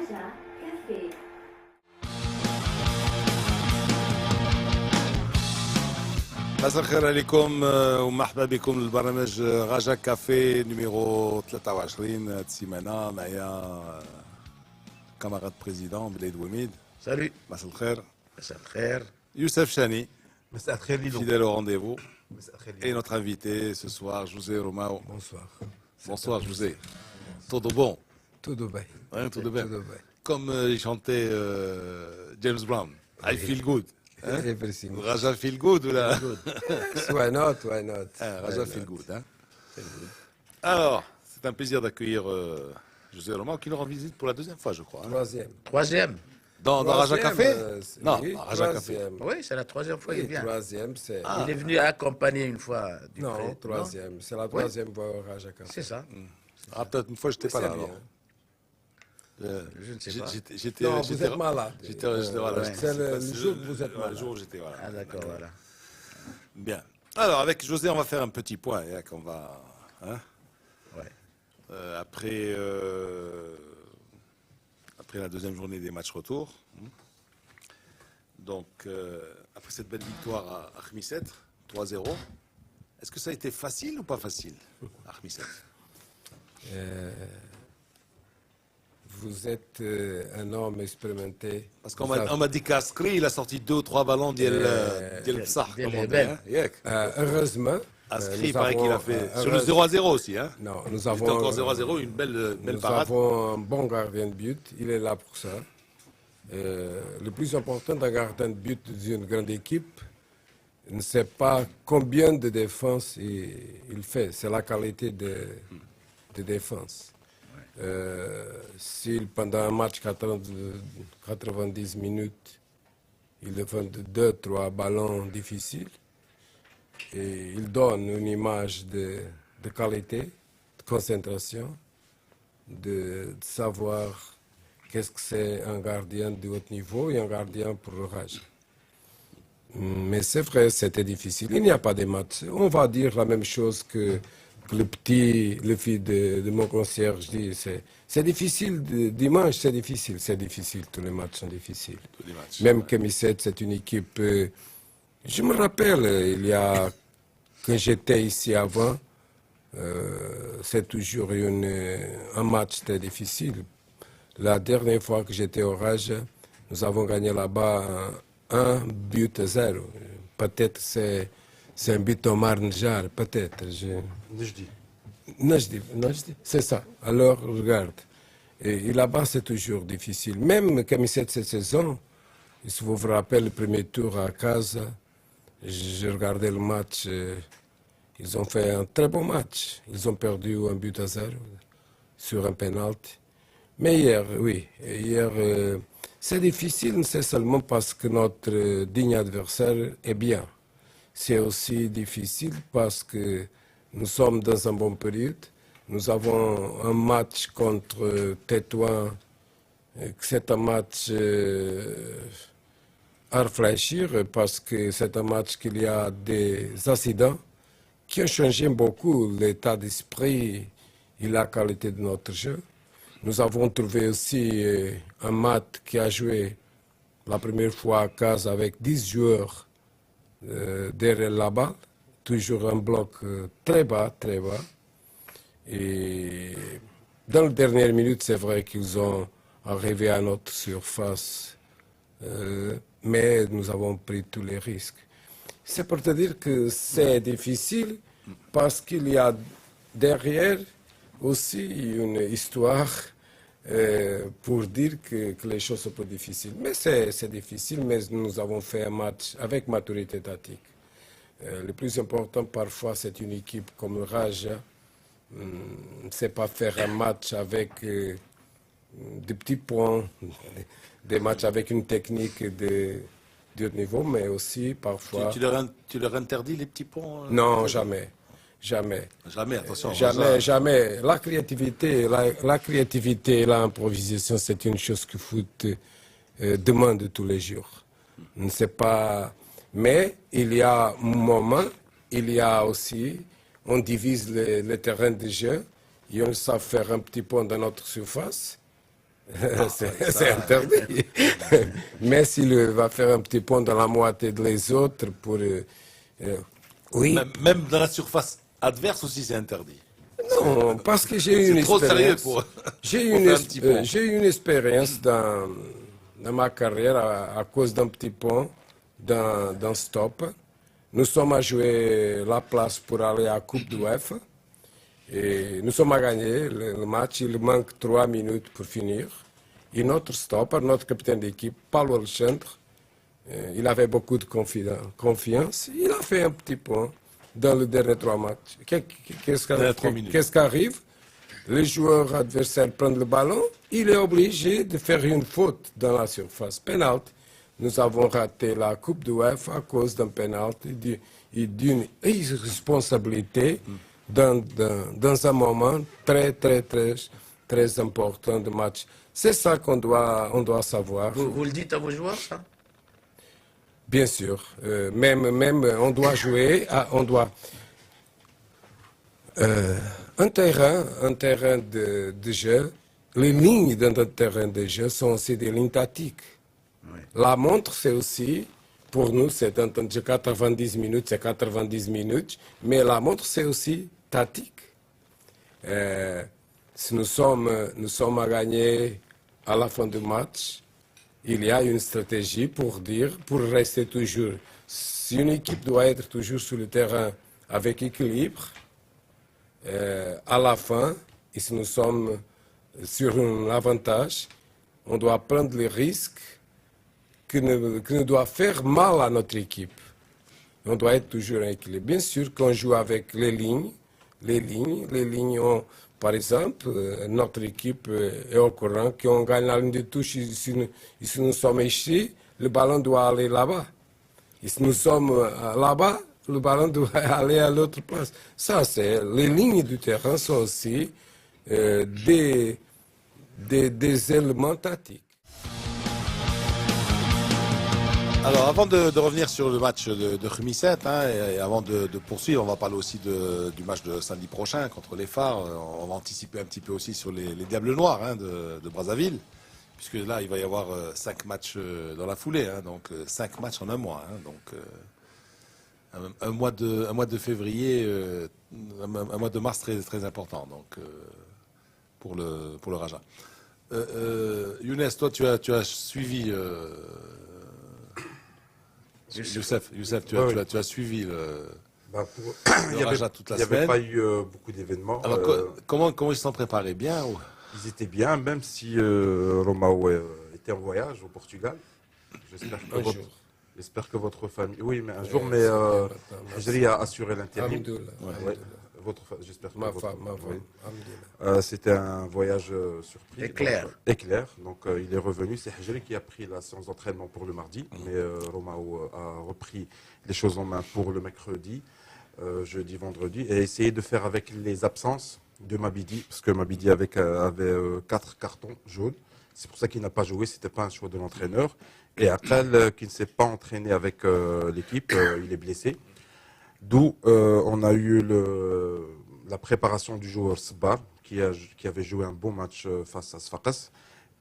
Raja Cafe. مساء الخير عليكم ومرحبا بكم للبرنامج راجا كافي نيميرو 23 هاد السيمانه معايا كاماراد بريزيدون بليد وميد. Salut. مساء الخير. مساء الخير. Youssef Chani, مساء الخير ليلو. fidèle au rendez-vous. مساء الخير Et notre invité ce soir, José Romao. Bonsoir. Bonsoir José. Todo bon? Tudo bem. Hein, tout de bien. Tudo bem. Comme il chantait James Brown. I feel good. Hein? Everything. Raja feel good ou là? Why not? Why not? Raja feel good. Hein? Alors, c'est un plaisir d'accueillir José Romao qui nous rend visite pour la deuxième fois, je crois. Hein? Troisième. Troisième. Dans Raja Café? Non, oui, dans Raja Café. troisième. Oui, c'est la troisième fois qu'il Oui, vient. troisième, c'est... Il est venu accompagner une fois du Non, près. troisième. C'est la troisième fois au Raja Café. C'est ça. Ah, peut-être une fois, je n'étais pas là. C'est Alors. bien. Je ne sais pas. Non, vous êtes malade. Voilà, ouais. C'est le jour où vous êtes Le malade. jour où j'étais, voilà. Ah d'accord, voilà. Bien. Alors, avec José, on va faire un petit point. Hein, qu'on va, hein, Ouais. après la deuxième journée des matchs retour. Donc, après cette belle victoire à Khmisset, 3-0, est-ce que ça a été facile ou pas facile à Khmisset? Vous êtes un homme expérimenté. Parce qu'on m'a dit qu'Askri, il a sorti 2 ou 3 ballons d'El Psah, d'El comme on dit, Bel. hein. Yek. Heureusement. Askri, il nous paraît qu'il a avons, fait sur le 0-0 aussi. Hein. Non, nous C'était avons... encore 0-0, une belle Nous parade. avons un bon gardien de but, il est là pour ça. Le plus important d'un gardien de but d'une grande équipe, ne sait pas combien de défense il fait, c'est la qualité de défense. S'il, pendant un match 90 minutes, il défend 2-3 ballons difficiles, et il donne une image de qualité, de concentration, de savoir qu'est-ce que c'est un gardien de haut niveau et un gardien pour le Raja. Mais c'est vrai, c'était difficile. Il n'y a pas de match. On va dire la même chose que le fils de mon concierge dit. C'est difficile, dimanche c'est difficile, tous les matchs sont difficiles. Tous les matchs, Même Khmisset, c'est une équipe... je me rappelle, quand j'étais ici avant, c'est toujours un match très difficile. La dernière fois que j'étais au Raja, nous avons gagné là-bas 1-0. Peut-être c'est un but Omar Njar, peut-être. Najdi, c'est ça. Alors, regarde. Et là-bas, c'est toujours difficile. Même Khmisset cette saison, si vous vous rappelez le premier tour à Casa, j'ai regardé le match. Ils ont fait un très bon match. Ils ont perdu 1-0 sur un penalty. Mais hier, oui, c'est difficile, c'est seulement parce que notre digne adversaire est bien. C'est aussi difficile parce que nous sommes dans un bon période. Nous avons un match contre Tétouan, c'est un match à réfléchir parce que c'est un match qu'il y a des accidents qui ont changé beaucoup l'état d'esprit et la qualité de notre jeu. Nous avons trouvé aussi un match qui a joué la première fois à Casa avec 10 joueurs derrière la balle, toujours un bloc très bas, très bas. Et dans les dernières minutes, c'est vrai qu'ils ont arrivé à notre surface, mais nous avons pris tous les risques. C'est pour te dire que c'est difficile parce qu'il y a derrière aussi une histoire pour dire que les choses sont pas difficiles. Mais c'est difficile, mais nous avons fait un match avec maturité tactique. Le plus important parfois, c'est une équipe comme le Raja. C'est pas faire un match avec des petits points, des matchs avec une technique de haut niveau, mais aussi parfois... Tu leur interdis les petits ponts Non, jamais. Jamais. Jamais, attention. Jamais, jamais. La créativité et l'improvisation, c'est une chose que foot demande tous les jours. Ne sais pas. Mais il y a un moment, il y a aussi, on divise le terrain de jeu et on sait faire un petit point dans notre surface. C'est interdit. Mais s'il va faire un petit pont dans la moitié des autres pour... oui. Même dans la surface adverse aussi, c'est interdit. Non, parce que j'ai eu une C'est trop sérieux expérience. pour J'ai eu pour faire un petit pont. j'ai eu une expérience dans ma carrière à cause d'un petit pont, d'un stop. Nous sommes à jouer la place pour aller à la Coupe d'UEFA. Et nous sommes à gagner le match. Il manque 3 minutes pour finir. Et notre stopper, notre capitaine d'équipe, Paulo Alexandre, il avait beaucoup de confiance. Il a fait un petit point dans les derniers 3 matchs. Dernières 3 minutes. Qu'est-ce qui arrive? Le joueur adversaire prend le ballon, il est obligé de faire une faute dans la surface. Penalty. Nous avons raté la Coupe de UEFA à cause d'un penalty et d'une irresponsabilité dans un moment très important de match. C'est ça on doit savoir. Vous le dites à vos joueurs, ça? Bien sûr. Même on doit jouer, un terrain de jeu, les lignes d'un terrain de jeu sont aussi des lignes tactiques. Oui. La montre, c'est aussi, pour nous, c'est un temps de 90 minutes, c'est 90 minutes, mais la montre, c'est aussi tactique. Si nous sommes à gagner à la fin du match, il y a une stratégie pour rester toujours. Si une équipe doit être toujours sur le terrain avec équilibre, à la fin, et si nous sommes sur un avantage, on doit prendre les risques qui ne doivent faire mal à notre équipe. On doit être toujours en équilibre. Bien sûr qu'on joue avec les lignes. Les lignes ont, par exemple, notre équipe est au courant qu'on gagne la ligne de touche. Si nous sommes ici, le ballon doit aller là-bas. Et si nous sommes là-bas, le ballon doit aller à l'autre place. Ça, c'est les lignes du terrain sont aussi des éléments tactiques. Alors, avant de revenir sur le match de Khmisset, et avant de poursuivre, on va parler aussi du match de samedi prochain contre les Phares. On va anticiper un petit peu aussi sur les Diables Noirs de Brazzaville, puisque là, il va y avoir 5 matchs dans la foulée, donc 5 matchs en un mois. Donc, un mois de février, un mois de mars très, très important donc, pour le Raja. Younes, toi, tu as suivi... Youssef, tu as suivi le Raja toute la Il n'y avait semaine. pas eu beaucoup d'événements. Alors, comment ils se sont préparés bien Ils étaient bien, même si Romao était en voyage au Portugal. J'espère que votre famille... Oui, mais un jour, mais Hajri a assuré l'intérim. Ouais. J'espère que Ma votre femme. oui. C'était un voyage surprise. Éclair. Éclair. Donc il est revenu. C'est Hajri qui a pris la séance d'entraînement pour le mardi. Mais Romao a repris les choses en main pour le mercredi, jeudi, vendredi. Et a essayé de faire avec les absences de Mabidi. Parce que Mabidi avait 4 cartons jaunes. C'est pour ça qu'il n'a pas joué. Ce n'était pas un choix de l'entraîneur. Et Akal, qui ne s'est pas entraîné avec l'équipe, il est blessé. D'où on a eu la préparation du joueur Sbar, qui avait joué un bon match face à Sfakas.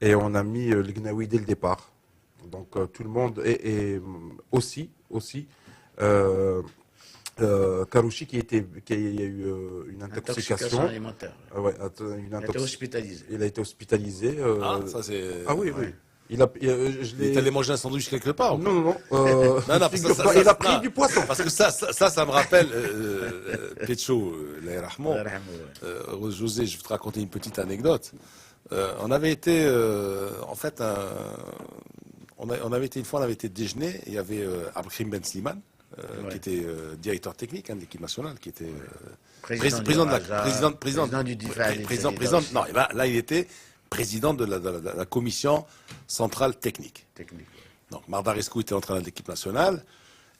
Et on a mis le Gnaoui dès le départ. Donc tout le monde. Et aussi Karouchi, qui a eu une intoxication alimentaire. Une Il a été hospitalisé. Il a été hospitalisé. ça c'est... Ah oui, oui. Il est allé manger un sandwich quelque part. Non. Il a pris du poisson. Parce que ça me rappelle Pécho, José, je vais te raconter une petite anecdote. On avait été, on avait été déjeuner, et il y avait Abdelkrim Ben Slimane, qui était directeur technique de l'équipe nationale, qui était président du président. Non, là il était président de la commission centrale technique. Donc Mardarescu était entraîneur de l'équipe nationale.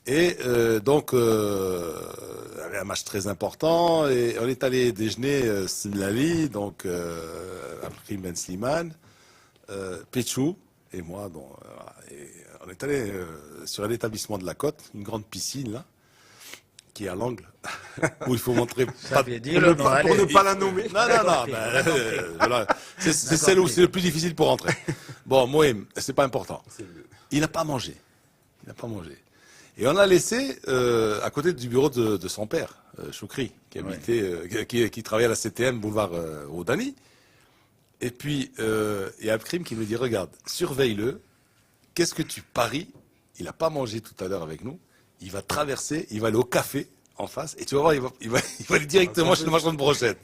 Et donc, il y avait un match très important. Et on est allé déjeuner Simlali, donc Abdelkrim Ben Slimane, Péchou et moi. Bon, et on est allé sur un établissement de la côte, une grande piscine là. qui est à l'angle, où il faut montrer... Ça veut dire le nom, pour allez. ne pas la nommer. Non, non, non. Voilà. C'est celle où c'est le plus difficile pour rentrer. Bon, Mohem, c'est pas important. Il n'a pas mangé. Il n'a pas mangé. Et on a laissé à côté du bureau de son père, Choukri, qui habitait, qui travaillait à la CTM, boulevard Rodani. Et puis, il y a Abkrim qui nous dit, regarde, surveille-le. Qu'est-ce que tu paries? Il n'a pas mangé tout à l'heure avec nous. Il va traverser, il va aller au café en face. Et tu vas voir, il va aller directement chez le marchand de brochettes.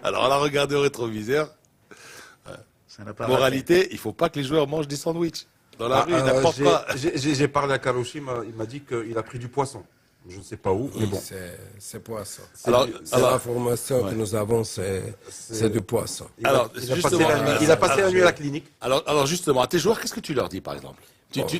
Alors, on a regardé au rétroviseur. Moralité, il ne faut pas que les joueurs mangent des sandwichs. Dans la rue, n'importe quoi. J'ai parlé à Karouchi, il m'a dit qu'il a pris du poisson. Je ne sais pas où, mais bon. C'est poisson. Alors, l'information que nous avons, c'est du poisson. Il a passé la nuit à la clinique. Alors justement, à tes joueurs, qu'est-ce que tu leur dis, par exemple?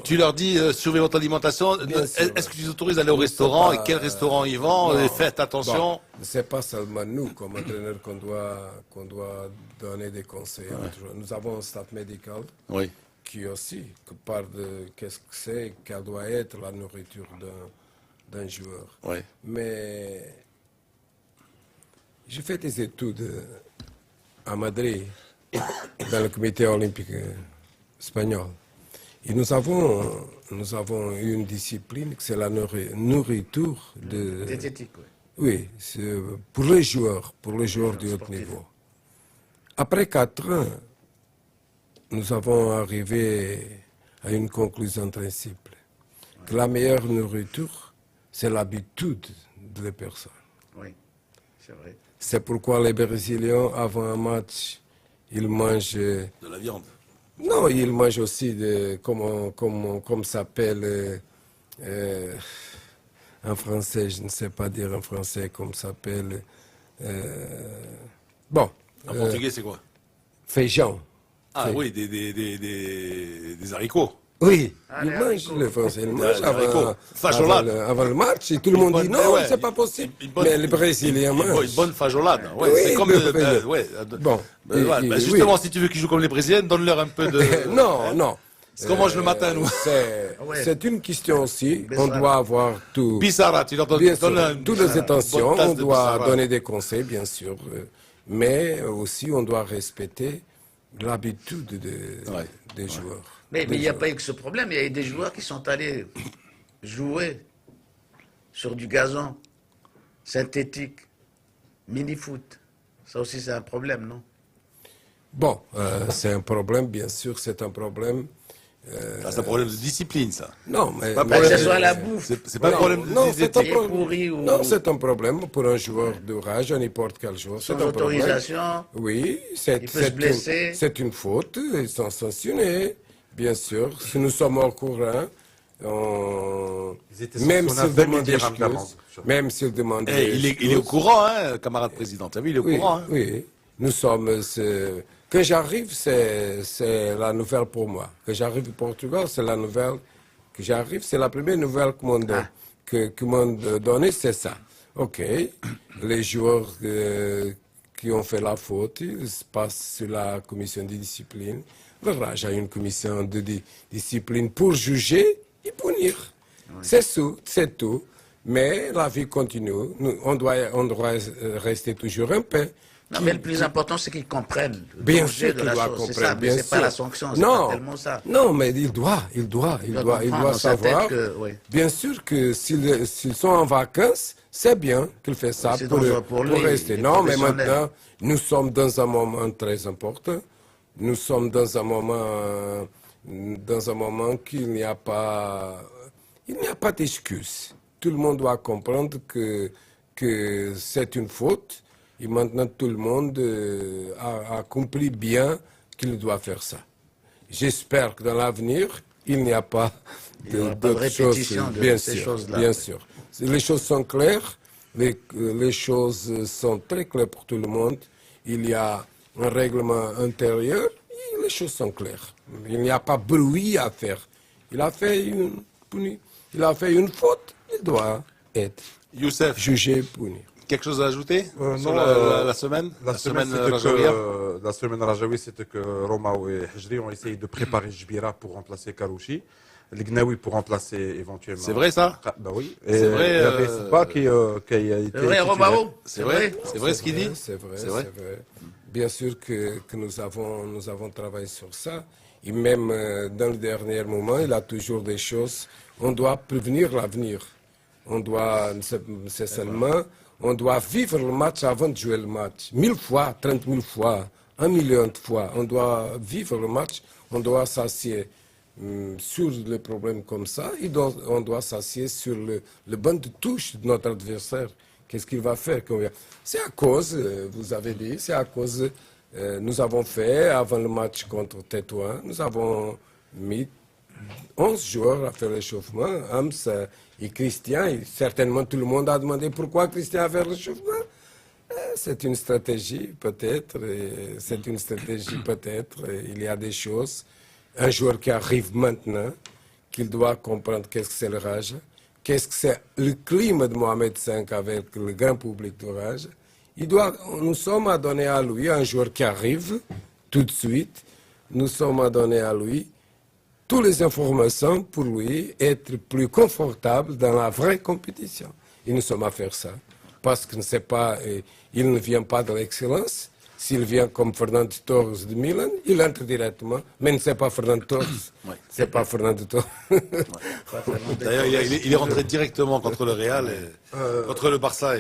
Tu leur dis, surveillez votre alimentation. Est-ce que tu les autorises à aller au restaurant? Et quel restaurant ils vont? Faites attention. C'est pas seulement nous, comme entraîneur, qu'on doit donner des conseils. Nous avons un staff médical. Oui. Qui aussi parle de qu'est-ce que c'est, quelle doit être la nourriture d'un joueur. Oui. Mais j'ai fait des études à Madrid, dans le comité olympique espagnol. Et nous avons une discipline, c'est la nourriture de... Diététique, oui. Oui, c'est pour les joueurs du haut niveau. Après 4 ans, nous avons arrivé à une conclusion très simple, que la meilleure nourriture, c'est l'habitude des personnes. Oui, c'est vrai. C'est pourquoi les Brésiliens, avant un match, ils mangent... De la viande. Non, ils mangent aussi, comme s'appelle en français, je ne sais pas dire en français, comme s'appelle... bon. En portugais, c'est quoi? Feijão. Ah oui, des haricots. Oui, ils mangent le français, ils mangent avant le match. Et tout le monde dit non, c'est pas possible. Mais les Brésiliens mangent. Une bonne fajolade. Oui, c'est comme bon. Justement, si tu veux qu'ils jouent comme les Brésiliens, donne-leur un peu de... Non. Ce qu'on mange le matin, nous. C'est une question aussi. On doit avoir tout. Bissara, tu leur donnes toutes les intentions. On doit donner des conseils, bien sûr. Mais aussi, on doit respecter l'habitude des joueurs. Mais il n'y a pas eu que ce problème. Il y a eu des joueurs qui sont allés jouer sur du gazon synthétique, mini-foot. Ça aussi, c'est un problème, non? Bon, c'est un problème, bien sûr, c'est un problème. C'est un problème de discipline, ça. Non, mais... Que ce soit la bouffe. C'est pas un problème de discipline. Non, c'est un problème pour un joueur de rage, n'importe quel joueur. Sans autorisation. Oui, il peut se blesser. C'est une faute, ils sont sanctionnés, bien sûr. Si nous sommes au courant, même s'ils demandent des excuses, même s'ils demandent des excuses. Il est au courant, hein, camarade président. Tu as vu, il est au courant. Hein. Oui, nous sommes... Quand j'arrive, c'est la nouvelle pour moi. Quand j'arrive au Portugal, c'est la nouvelle que j'arrive. C'est la première nouvelle que m'ont donnée, c'est ça. OK, les joueurs qui ont fait la faute, ils passent sur la commission de discipline. Le Raj a une commission de discipline pour juger et punir. Oui. C'est tout. Mais la vie continue. On doit rester toujours un peu. Non, mais le plus important, c'est qu'ils comprennent. Bien sûr qu'ils doivent comprendre. C'est pas la sanction, c'est pas tellement ça. Non, mais il doit savoir. Bien sûr que s'ils sont en vacances, c'est bien qu'ils fassent ça pour rester. Non, mais maintenant, nous sommes dans un moment très important. Nous sommes dans un moment qu'il n'y a pas d'excuse. Tout le monde doit comprendre que c'est une faute. Et maintenant, tout le monde a compris bien qu'il doit faire ça. J'espère que dans l'avenir, il n'y a pas d'autres choses. Bien sûr. Les choses sont claires. Les choses sont très claires pour tout le monde. Il y a un règlement intérieur et les choses sont claires. Il n'y a pas bruit à faire. Il a fait une faute. Il doit être jugé, puni. Quelque chose à ajouter sur la semaine? La semaine Rajaoui, c'était que Romao et Hejri ont essayé de préparer Jbira pour remplacer Karouchi. le Gnaoui pour remplacer éventuellement. C'est vrai ça? Bah oui. C'est vrai. Il y avait Sba qui a été. C'est vrai, Romao? C'est vrai ce qu'il dit? C'est vrai. Bien sûr que nous avons travaillé sur ça. Et même dans le dernier moment, il a toujours des choses. On doit prévenir l'avenir. C'est seulement, on doit vivre le match avant de jouer le match. 1000 fois, 30 000 fois, 1 million de fois. On doit vivre le match. On doit s'assier sur les problèmes comme ça. On doit s'assier sur le banc de touche de notre adversaire. Qu'est-ce qu'il va faire? C'est à cause, vous avez dit, c'est à cause, nous avons fait, avant le match contre Tétouan, nous avons mis 11 joueurs à faire l'échauffement. Hams et Christian, et certainement tout le monde a demandé pourquoi Christian a fait l'échauffement. C'est une stratégie, peut-être. C'est une stratégie, peut-être. Il y a des choses. Un joueur qui arrive maintenant, qu'il doit comprendre qu'est-ce que c'est le Rage, qu'est-ce que c'est le climat de Mohamed V avec le grand public du Rage. Nous sommes à donner à lui, un joueur qui arrive tout de suite, nous sommes à donner à lui toutes les informations pour lui être plus confortable dans la vraie compétition. Et nous sommes à faire ça. Parce qu'il ne vient pas de l'excellence. S'il vient comme Fernando Torres de Milan, il entre directement. Mais ce n'est pas Fernando Torres. C'est pas Fernando Torres. D'ailleurs, il est rentré directement contre le Real, contre le Barça.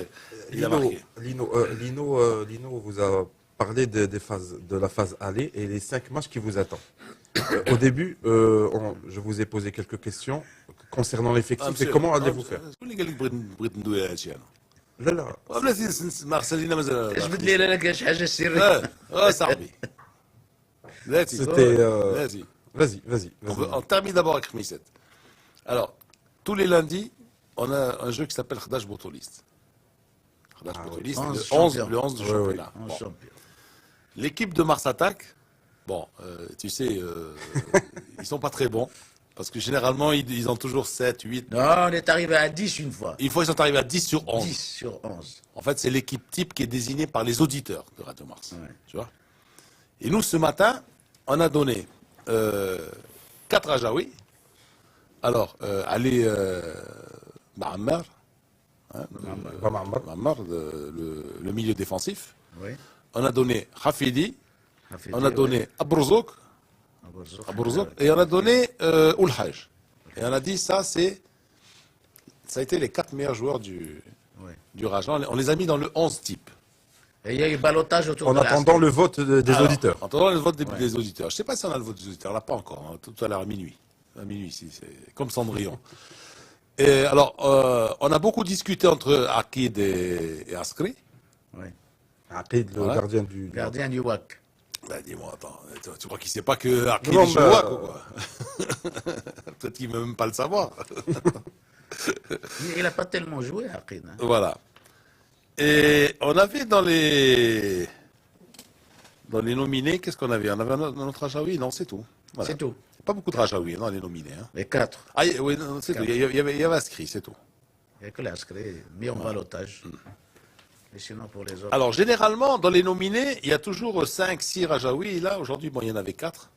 Il a marqué. Lino vous a parlé de la phase aller et les 5 matchs qui vous attendent. Au début, je vous ai posé quelques questions concernant l'effectif et comment allez-vous faire. لا لا بلاتي ما خسرينا مازال جبد لي انا كاش حاجه سريه صاحبي بلاتي Vas-y. On termine d'abord avec Khmisset. Alors, tous les lundis, on a un jeu qui s'appelle Khdash Botolist. Khdash Botolist, le 11 du championnat. Bon. L'équipe de Mars Attack, bon, tu sais, ils sont pas très bons. Parce que généralement, ils ont toujours 7, 8. Non, on est arrivé à 10 une fois. Une fois, ils sont arrivés à 10 sur 11. 10 sur 11. En fait, c'est l'équipe type qui est désignée par les auditeurs de Radio Mars. Ouais. Tu vois. Et nous, ce matin, on a donné 4 Ajaouis. Alors, Ali Ma'ammar, le milieu défensif. Oui. On a donné Hafidi. On a donné Abrouzouk. Et on a donné Oulhaj. Et on a dit ça a été les 4 meilleurs joueurs du Rajan. On les a mis dans le 11 type. Et il y a eu balotage autour en de attendant le vote des auditeurs. En attendant le vote des auditeurs. Je ne sais pas si on a le vote des auditeurs. On l'a pas encore. Hein, tout à l'heure à minuit. À minuit, c'est comme Cendrillon. Et alors, on a beaucoup discuté entre Akid et Askri. Oui. Akid, le gardien du WAC. Ben, dis-moi, attends, tu crois qu'il ne sait pas que Akid joue au WAC ou quoi? Peut-être qu'il ne veut même pas le savoir. Il n'a pas tellement joué, Akid. Hein. Voilà. Et on avait dans les nominés, qu'est-ce qu'on avait? On avait notre Rajaoui, non, c'est tout. Voilà. C'est tout. Pas beaucoup de Rajaoui dans les nominés. Hein. Les 4. Ah oui, c'est tout. Il y avait inscrit, c'est tout. Il n'y a que l'inscrit, mis en balotage. Et sinon pour les autres. Alors, généralement, dans les nominés, il y a toujours 5, 6 Rajaoui. Et là, aujourd'hui, bon, il y en avait 4.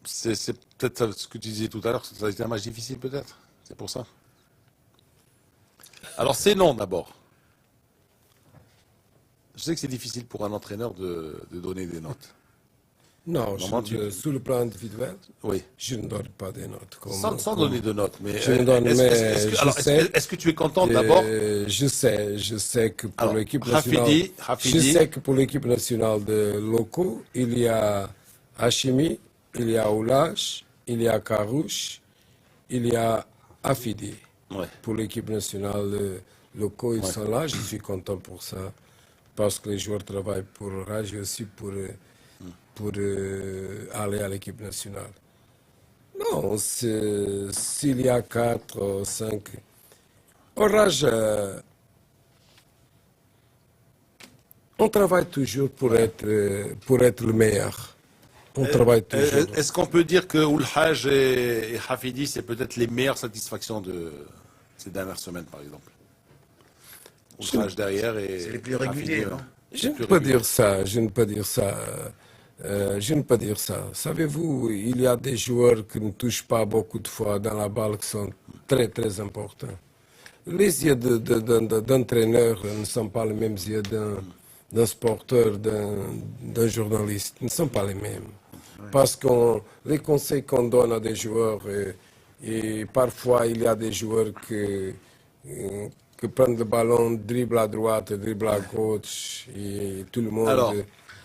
C'est peut-être ce que tu disais tout à l'heure, ça a été un match difficile, peut-être. C'est pour ça. Alors, ces noms, d'abord. Je sais que c'est difficile pour un entraîneur de donner des notes. Non, sous le plan individuel, oui. Je ne donne pas des notes. Sans donner de notes, mais est-ce que tu es content d'abord? Je sais que pour l'équipe nationale, je sais que pour l'équipe nationale de locaux, il y a Hachimi, il y a Oulach, il y a Karouche, il y a Afidi. Ouais. Pour l'équipe nationale locaux, ils sont là. Je suis content pour ça, parce que les joueurs travaillent pour Rage aussi pour aller à l'équipe nationale. Non, s'il y a 4 ou 5... Rage, on travaille toujours pour être le meilleur. On travaille toujours. Est-ce qu'on peut dire que Oulhaj et Hafidi, c'est peut-être les meilleures satisfactions de ces dernières semaines, par exemple? Oulhaj derrière et... C'est les plus réguliers, non? Je ne peux dire ça. Je ne peux dire ça. Savez-vous, il y a des joueurs qui ne touchent pas beaucoup de fois dans la balle qui sont très très importants. Les yeux d'un entraîneur ne sont pas les mêmes yeux d'un sporteur, d'un journaliste. Ne sont pas les mêmes. Parce que les conseils qu'on donne à des joueurs, et parfois il y a des joueurs qui prennent le ballon, dribblent à droite, dribblent à gauche, et tout le monde... Alors,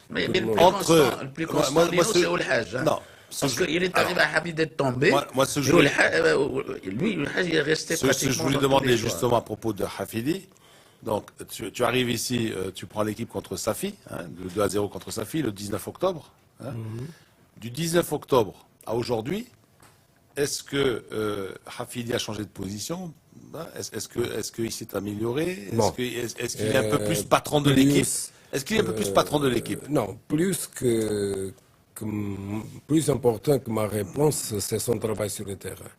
mais le plus constant, c'est Oulhaj. Non. Parce qu'il est arrivé à Habib d'être tombé. Moi, ce que je voulais demander justement à propos de Hafidi. Donc, tu arrives ici, tu prends l'équipe contre Safi, le 2-0 contre Safi, le 19 octobre. Du 19 octobre à aujourd'hui, est-ce que Hafidi a changé de position? Est-ce qu'il s'est amélioré? Est-ce qu'il est un peu plus patron de l'équipe? Est-ce qu'il est un peu plus patron de l'équipe? Non, plus important que ma réponse, c'est son travail sur le terrain.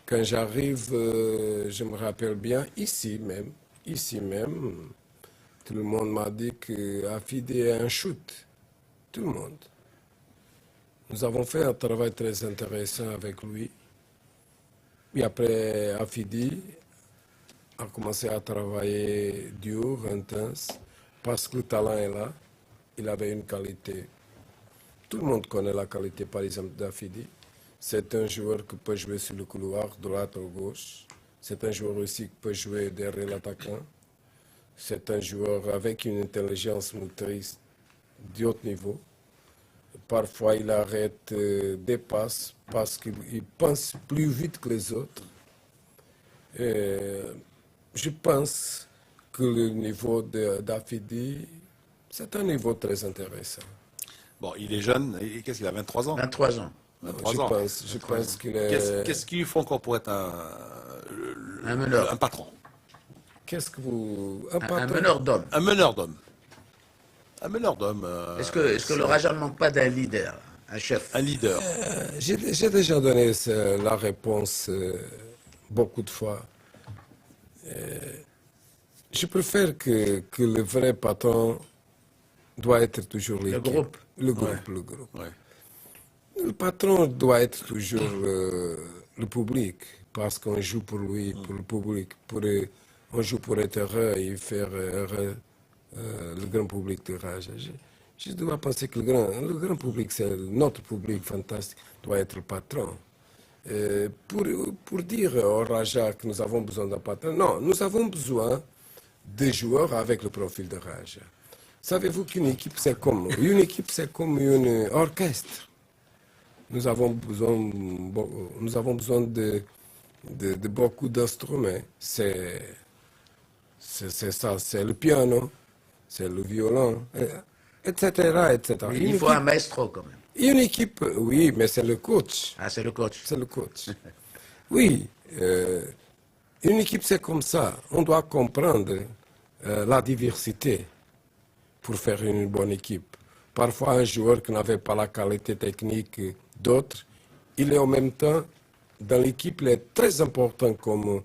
Quand j'arrive, je me rappelle bien, ici même, tout le monde m'a dit qu'Afidi est un shoot. Tout le monde. Nous avons fait un travail très intéressant avec lui. Et après, Afidi a commencé à travailler dur, intense, parce que le talent est là. Il avait une qualité. Tout le monde connaît la qualité, par exemple, d'Afidi. C'est un joueur qui peut jouer sur le couloir, droite ou gauche. C'est un joueur aussi qui peut jouer derrière l'attaquant. C'est un joueur avec une intelligence motrice de haut niveau. Parfois, il arrête des passes parce qu'il pense plus vite que les autres. Je pense que le niveau d'Afidi, c'est un niveau très intéressant. Bon, il est jeune. Qu'est-ce qu'il a, 23 ans? 23 ans. 23 ans. Je pense qu'il est... Qu'est-ce qu'il lui faut encore pour être un patron? Qu'est-ce que vous... Un meneur d'hommes. Un meneur d'hommes. Un meneur d'hommes. Est-ce que le Raja ne manque pas d'un leader, un chef? Un leader. J'ai déjà donné la réponse beaucoup de fois. Je préfère que le vrai patron doit être toujours l'équipe. Le groupe. Le groupe. Ouais. Le patron doit être toujours le public, parce qu'on joue pour lui, pour le public. On joue pour être heureux et faire heureux le grand public de Raja. Je dois penser que le grand public, c'est notre public fantastique, doit être le patron. Pour dire au Raja que nous avons besoin d'un patron, non, nous avons besoin de joueurs avec le profil de Raja. Savez-vous qu'une équipe, c'est comme un orchestre. Nous avons besoin de beaucoup d'instruments. C'est ça, c'est le piano, c'est le violon, etc. Il faut un maestro quand même. Une équipe, oui, mais c'est le coach. Ah, c'est le coach. C'est le coach. Oui, une équipe, c'est comme ça. On doit comprendre la diversité pour faire une bonne équipe. Parfois, un joueur qui n'avait pas la qualité technique d'autres, il est en même temps, dans l'équipe, il est très important comme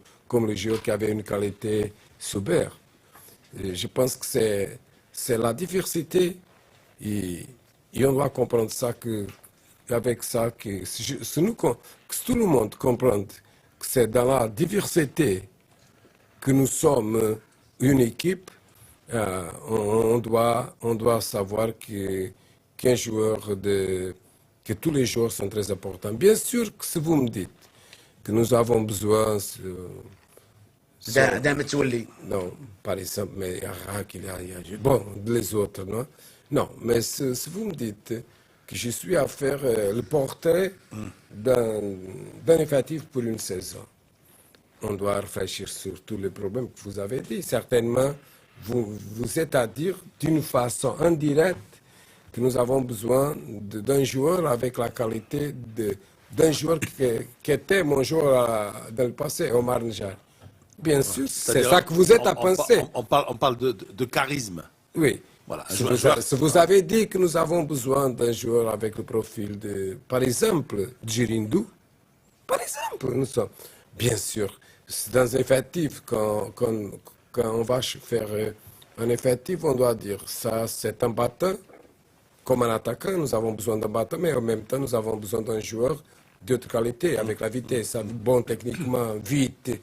le joueur qui avait une qualité super. Je pense que c'est la diversité et on doit comprendre ça avec ça, si tout le monde comprend que c'est dans la diversité que nous sommes une équipe, on doit savoir qu'un joueur que tous les joueurs sont très importants. Bien sûr que si vous me dites que nous avons besoin d'un Metsouli. Non, par exemple, mais bon, les autres, non? Non, mais si vous me dites que je suis à faire le portrait d'un effectif pour une saison, on doit réfléchir sur tous les problèmes que vous avez dit. Certainement, vous êtes à dire d'une façon indirecte que nous avons besoin d'un joueur avec la qualité d'un joueur qui était mon joueur dans le passé, Omar Njar. Bien sûr, c'est ça que vous êtes à penser. On parle de charisme. Oui. Voilà. Si vous avez dit que nous avons besoin d'un joueur avec le profil de, par exemple, Djirindou, par exemple, nous sommes, bien sûr, dans un effectif, quand on va faire un effectif, on doit dire ça, c'est un battant, Comme un attaquant, nous avons besoin d'un batteur, mais en même temps, nous avons besoin d'un joueur d'autre qualité, avec la vitesse, bon techniquement, vite.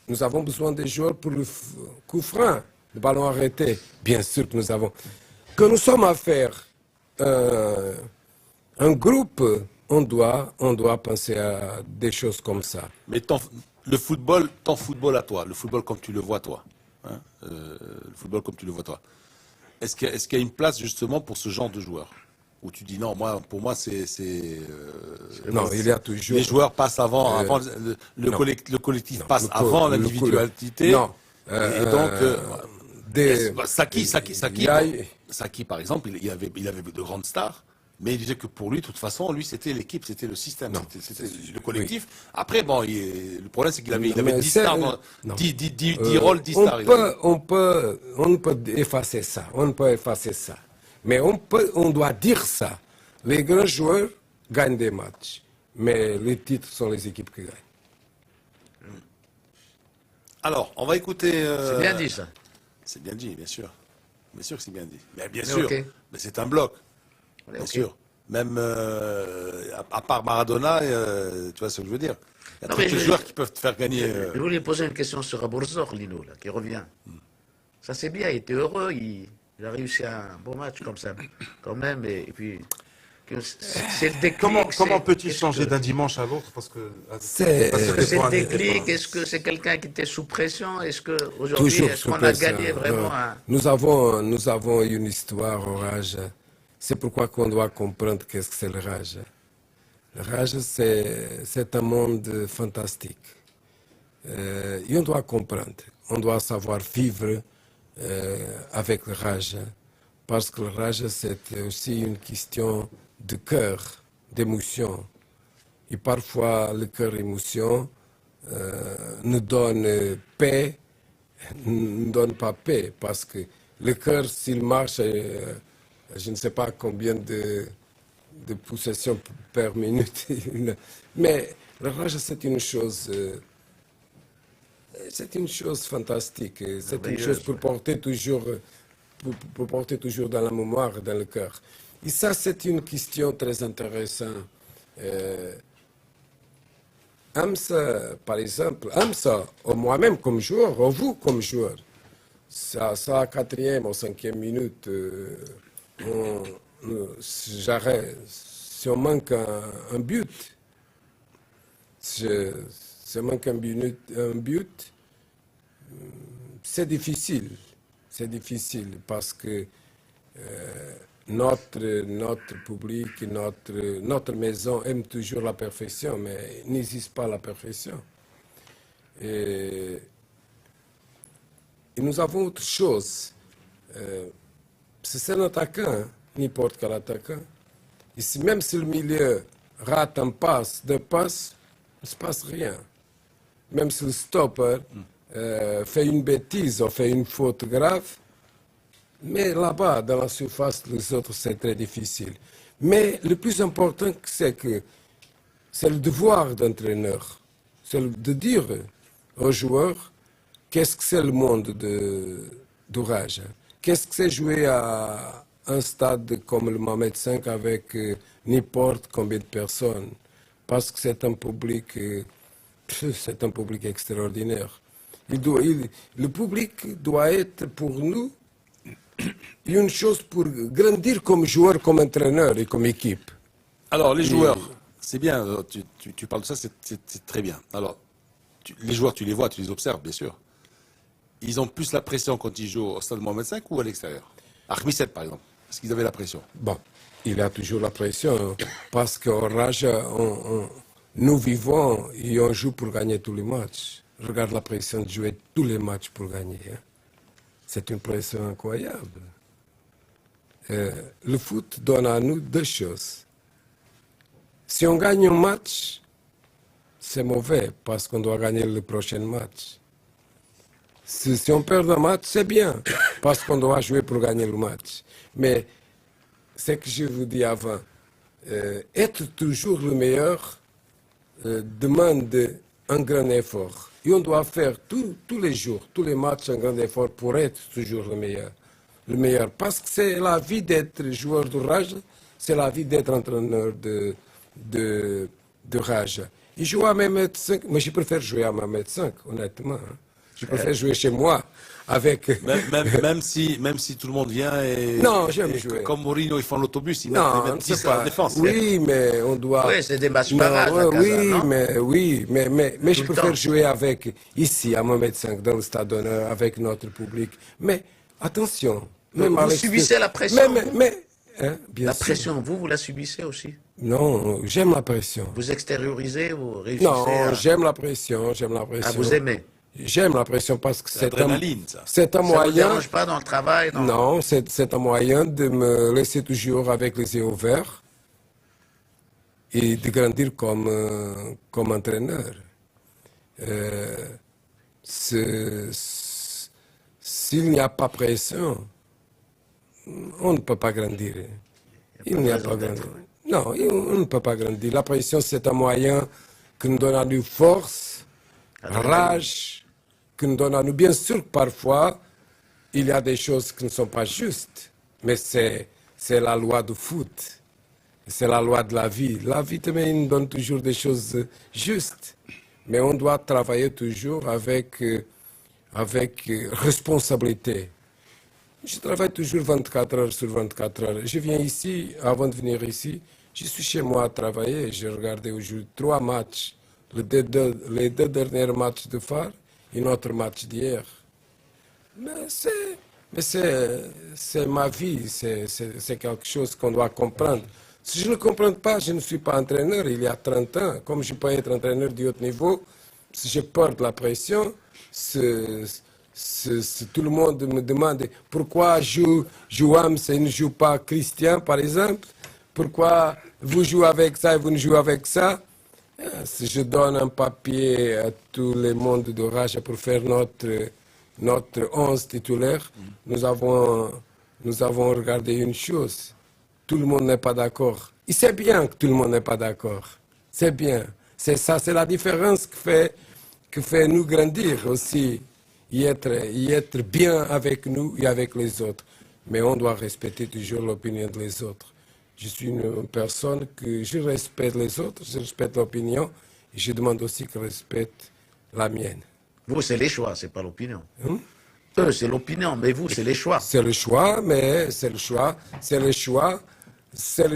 Nous avons besoin des joueurs pour le coup franc, le ballon arrêté. Bien sûr que nous avons. Que nous sommes à faire un groupe, on doit penser à des choses comme ça. Mais ton football à toi, le football comme tu le vois toi, hein, le football comme tu le vois toi, est-ce qu'il y a une place justement pour ce genre de joueurs? Où tu dis non, pour moi non, il y a toujours. Les joueurs passent avant le collectif passe avant l'individualité. Non. Et donc Saki par exemple, il avait de grandes stars, mais il disait que pour lui, de toute façon, lui c'était l'équipe, c'était le système, c'était le collectif. Oui. Après, bon, le problème c'est qu'il avait 10 stars, 10 rôles, 10 stars. On peut effacer ça, mais on doit dire ça. Les grands joueurs gagnent des matchs, mais les titres sont les équipes qui gagnent. Alors, on va écouter... C'est bien dit, ça. C'est bien dit, bien sûr. Bien sûr que c'est bien dit. Mais bien sûr, mais c'est un bloc. Bien sûr. Même à part Maradona, tu vois ce que je veux dire. Il y a quelques joueurs qui peuvent te faire gagner... Je voulais poser une question sur Aburzor, Lino, là, qui revient. Ça c'est bien, il était heureux, il a réussi un bon match comme ça, quand même, et puis... C'est le déclic. Comment peut-il changer d'un dimanche à l'autre? Parce que c'est le déclic. Est-ce que c'est quelqu'un qui était sous pression? Est-ce qu'aujourd'hui, est-ce qu'on a gagné vraiment Nous avons une histoire au Rage. C'est pourquoi qu'on doit comprendre qu'est-ce que c'est le Rage. Le Rage, c'est un monde fantastique. Et on doit comprendre. On doit savoir vivre avec le Rage. Parce que le Rage, c'est aussi une question de cœur, d'émotion. Et parfois, le cœur émotion nous donne paix, ne donne pas paix, parce que le cœur, s'il marche, je ne sais pas combien de possessions par minute, mais le rage, c'est une chose fantastique, c'est une chose pour porter toujours dans la mémoire, dans le cœur. Et ça, c'est une question très intéressante. Amsa, par exemple, Amsa, ou moi-même comme joueur, ou vous comme joueur, ça à 4e ou 5e minute, j'arrête. Si on manque un but, si on manque un but, c'est difficile. C'est difficile parce que notre public, notre maison aime toujours la perfection, mais il n'existe pas la perfection. Et nous avons autre chose. C'est un attaquant, n'importe quel attaquant. Et même si le milieu rate un passe, deux passes, il ne se passe rien. Même si le stopper fait une bêtise ou fait une faute grave, mais là-bas, dans la surface, les autres, c'est très difficile. Mais le plus important, c'est que c'est le devoir d'entraîneur. C'est de dire aux joueurs qu'est-ce que c'est le monde d'Ourage. Qu'est-ce que c'est jouer à un stade comme le Mohamed V avec n'importe combien de personnes. Parce que c'est un public extraordinaire. Le public doit être pour nous une chose pour grandir comme joueur, comme entraîneur et comme équipe. Alors, les joueurs, c'est bien, tu parles de ça, c'est très bien. Alors, les joueurs, tu les vois, tu les observes, bien sûr. Ils ont plus la pression quand ils jouent au stade Mohamed V ou à l'extérieur? À Khmisset, par exemple, est-ce qu'ils avaient la pression? Bon, il a toujours la pression, parce qu'au Rage, nous vivons et on joue pour gagner tous les matchs. Regarde la pression de jouer tous les matchs pour gagner. Hein. C'est une pression incroyable. Le foot donne à nous deux choses. Si on gagne un match, c'est mauvais parce qu'on doit gagner le prochain match. Si on perd un match, c'est bien parce qu'on doit jouer pour gagner le match. Mais ce que je vous dis avant, être toujours le meilleur demande un grand effort. Et on doit faire tous les jours, tous les matchs, un grand effort pour être toujours le meilleur. le meilleur. Parce que c'est la vie d'être joueur de rage, c'est la vie d'être entraîneur de rage. Il joue à 1m5, mais je préfère jouer à 1m5, honnêtement. Hein. Je préfère jouer chez moi. Avec... Même si tout le monde vient et... Non, j'aime jouer. Comme Mourinho, ils font l'autobus, ils mettent 10 à la défense. Oui, mais on doit... Oui, c'est des matchs barrages à Casa, oui, mais je préfère jouer avec, ici, à 1m5, dans le stade d'honneur, avec notre public. Mais, attention... Vous subissez la pression bien sûr. Pression, vous la subissez aussi? Non, j'aime la pression. Vous extériorisez, vous réussissez Non, j'aime la pression, Ah, vous aimez? J'aime la pression parce que c'est un moyen... Ça ne vous dérange pas dans le travail? Non, c'est un moyen de me laisser toujours avec les yeux ouverts et de grandir comme entraîneur. S'il n'y a pas pression, on ne peut pas grandir. Il n'y a pas grandir. Non, on ne peut pas grandir. La pression, c'est un moyen qui nous donne à nous force, rage, qui nous donne à nous. Bien sûr, parfois, il y a des choses qui ne sont pas justes, mais c'est la loi du foot. C'est la loi de la vie. La vie nous donne toujours des choses justes, mais on doit travailler toujours avec responsabilité. Je travaille toujours 24 heures sur 24 heures. Je viens ici, avant de venir ici, je suis chez moi à travailler. J'ai regardé aujourd'hui 3 matchs, les deux derniers matchs de phare et notre match d'hier. Mais c'est ma vie, c'est quelque chose qu'on doit comprendre. Si je ne comprends pas, je ne suis pas entraîneur. Il y a 30 ans, comme je peux être entraîneur du haut niveau, si je porte la pression, tout le monde me demande pourquoi Jouam ne joue pas Christian, par exemple. Pourquoi vous jouez avec ça et vous ne jouez avec ça? Si je donne un papier à tout le monde de Rage pour faire notre 11 titulaire, nous avons regardé une chose. Tout le monde n'est pas d'accord. Il sait bien que tout le monde n'est pas d'accord. C'est bien. C'est ça, c'est la différence qui fait nous grandir aussi. Y être bien avec nous et avec les autres. Mais on doit respecter toujours l'opinion des autres. Je suis une personne que je respecte les autres, je respecte l'opinion et je demande aussi qu'ils respectent la mienne. Vous, c'est les choix, c'est pas l'opinion. Eux, c'est l'opinion, mais vous, c'est les choix. C'est le choix, mais c'est le choix. C'est le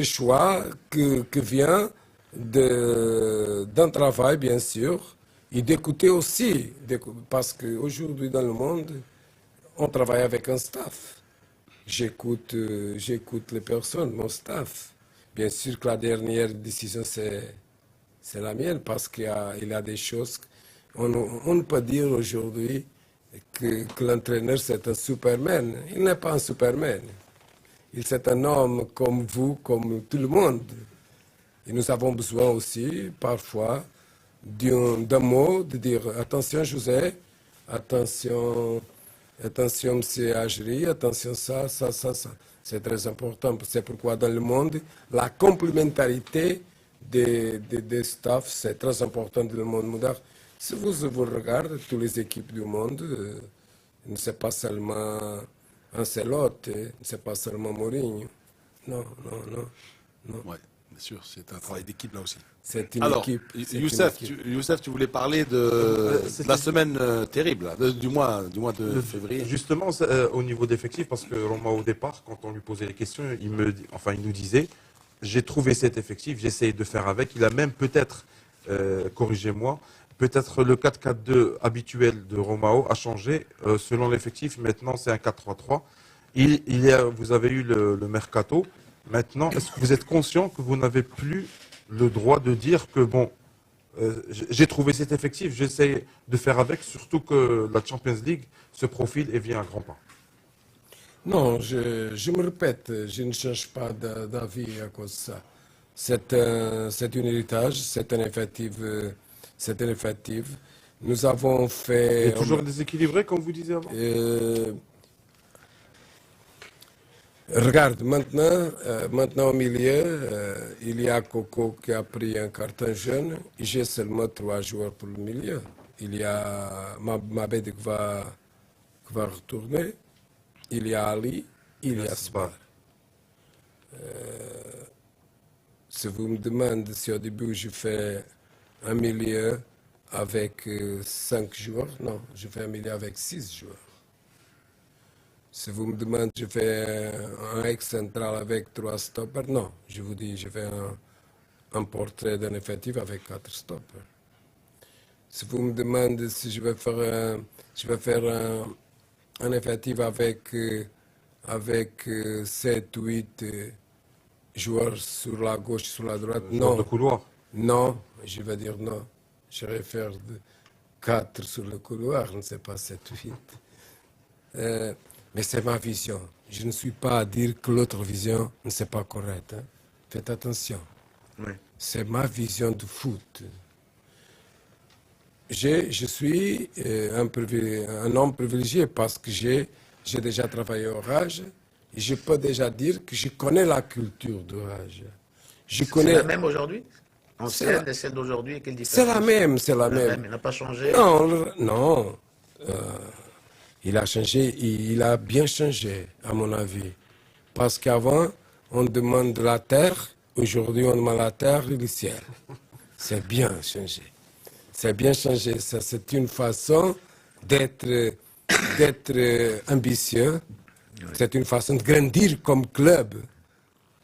choix qui vient d'un travail, bien sûr, et d'écouter aussi, parce qu'aujourd'hui dans le monde, on travaille avec un staff. J'écoute les personnes, mon staff. Bien sûr que la dernière décision, c'est la mienne, parce qu'il y a des choses... On ne peut dire aujourd'hui que l'entraîneur, c'est un superman. Il n'est pas un superman. C'est un homme comme vous, comme tout le monde. Et nous avons besoin aussi, parfois, d'un mot, de dire attention José, attention monsieur Ageri, attention ça. C'est très important. C'est pourquoi dans le monde, la complémentarité des staffs, c'est très important dans le monde moderne. Si vous regardez toutes les équipes du monde, ce n'est pas seulement Ancelotti, ce n'est pas seulement Mourinho. Non. Oui, bien sûr, c'est un travail d'équipe là aussi. C'est une équipe. Youssef, tu voulais parler de la semaine terrible, du mois de février. Justement, au niveau d'effectif, parce que Roma, au départ, quand on lui posait les questions, il nous disait, j'ai trouvé cet effectif, j'ai essayé de faire avec. Il a même peut-être, corrigez-moi, peut-être le 4-4-2 habituel de Romao a changé selon l'effectif. Maintenant, c'est un 4-3-3. Vous avez eu le mercato. Maintenant, est-ce que vous êtes conscient que vous n'avez plus le droit de dire que, j'ai trouvé cet effectif, j'essaie de faire avec, surtout que la Champions League se profile et vient à grands pas? Non, je me répète, je ne change pas d'avis à cause de ça. C'est un héritage, c'est un effectif. Nous avons fait... Il est toujours déséquilibré, comme vous disiez avant? Regarde, maintenant au milieu, il y a Coco qui a pris un carton jaune. J'ai seulement 3 joueurs pour le milieu. Il y a Mabed qui va retourner. Il y a Ali. Ilias Bar. Si vous me demandez si au début je fais un milieu avec 5 joueurs, non, je fais un milieu avec 6 joueurs. Si vous me demandez si je fais un ex central avec 3 stoppers, non, je vous dis je fais un portrait d'un effectif avec 4 stoppers. Si vous me demandez si je vais faire un effectif avec 7 ou 8 joueurs sur la gauche, sur la droite, non. De couloir. Non, je vais dire non. Je vais faire 4 sur le couloir, je ne sais pas, 7 ou 8. Mais c'est ma vision. Je ne suis pas à dire que l'autre vision ne c'est pas correcte. Hein. Faites attention. Oui. C'est ma vision du foot. Je suis un homme privilégié parce que j'ai déjà travaillé au Rage et je peux déjà dire que je connais la culture du Rage. C'est la même aujourd'hui? Ancienne et celle d'aujourd'hui, quelle différence? C'est la même, c'est la même. Il n'a pas changé? Non. Il a changé, il a bien changé, à mon avis. Parce qu'avant, on demande la terre, aujourd'hui on demande la terre et le ciel. C'est bien changé. C'est bien changé. Ça, c'est une façon d'être ambitieux. Oui. C'est une façon de grandir comme club.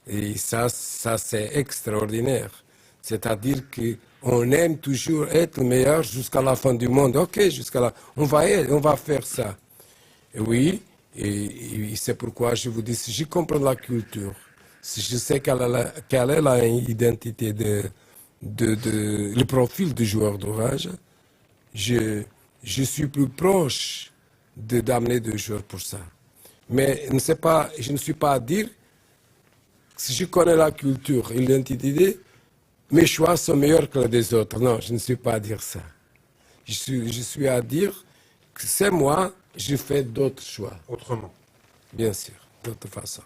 Et ça c'est extraordinaire. C'est-à-dire qu'on aime toujours être le meilleur jusqu'à la fin du monde. Ok, jusqu'à là, on va faire ça. Et oui, et c'est pourquoi je vous dis, si je comprends la culture, si je sais quelle est l'identité le profil du joueur d'orage, je suis plus proche d'amener des joueurs pour ça. Mais je ne suis pas à dire, si je connais la culture et l'identité, mes choix sont meilleurs que les des autres. Non, je ne suis pas à dire ça. Je suis à dire que c'est moi, je fais d'autres choix. Autrement. Bien sûr, d'autre façon.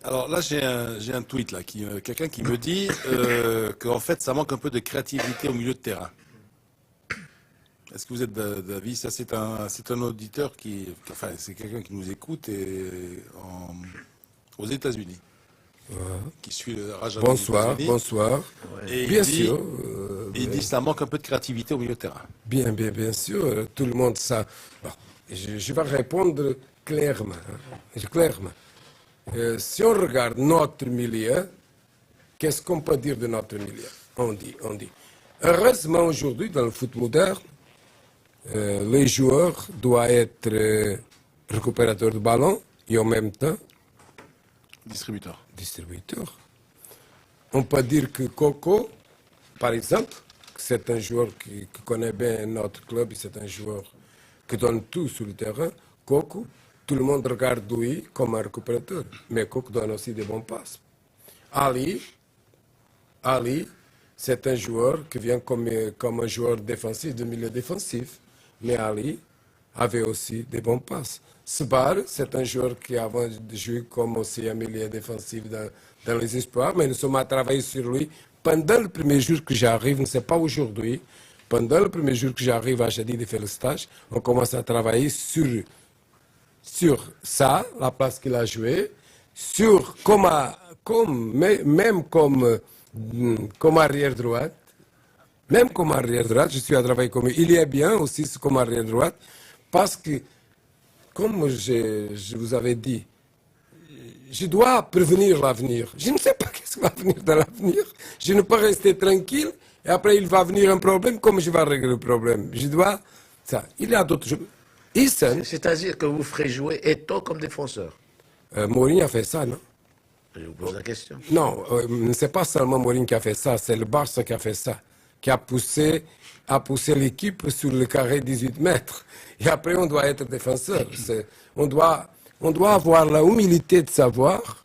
Alors là, j'ai un tweet là, quelqu'un qui me dit qu'en fait, ça manque un peu de créativité au milieu de terrain. Est-ce que vous êtes d'avis? Ça, c'est un auditeur c'est quelqu'un qui nous écoute aux États-Unis. Qui suit le Raja. Bonsoir. Et bien sûr. Il dit que ça manque un peu de créativité au milieu de terrain. Bien sûr. Tout le monde ça. Bon, je vais répondre clairement. Si on regarde notre milieu, qu'est-ce qu'on peut dire de notre milieu? On dit. Heureusement, aujourd'hui, dans le foot moderne, les joueurs doivent être récupérateurs de ballon et en même temps distributeur. On peut dire que Coco, par exemple, c'est un joueur qui connaît bien notre club, c'est un joueur qui donne tout sur le terrain. Coco, tout le monde regarde lui comme un récupérateur, mais Coco donne aussi des bons passes. Ali, c'est un joueur qui vient comme un joueur défensif, de milieu défensif, mais Ali avait aussi des bons passes. Sbar, c'est un joueur qui avant de jouer comme aussi un milieu défensif dans les espoirs, mais nous sommes à travailler sur lui. Pendant le premier jour que j'arrive, ne c'est pas aujourd'hui, pendant le premier jour que j'arrive à Jadid de faire le stage, on commence à travailler sur ça, la place qu'il a jouée, sur même comme arrière droite. Même comme arrière droite, je suis à travailler comme il est bien aussi comme arrière droite, parce que comme je vous avais dit, je dois prévenir l'avenir. Je ne sais pas qu'est-ce qui va venir dans l'avenir. Je ne peux rester tranquille et après il va venir un problème. Comment je vais régler le problème? Je dois... Ça. Il y a d'autres choses. C'est-à-dire que vous ferez jouer Eto'o comme défenseur. Mourinho a fait ça, non? Je vous pose la question. Non, ce n'est pas seulement Mourinho qui a fait ça, c'est le Barça qui a fait ça, qui a poussé l'équipe sur le carré 18 mètres. Et après, on doit être défenseur. On doit avoir la humilité de savoir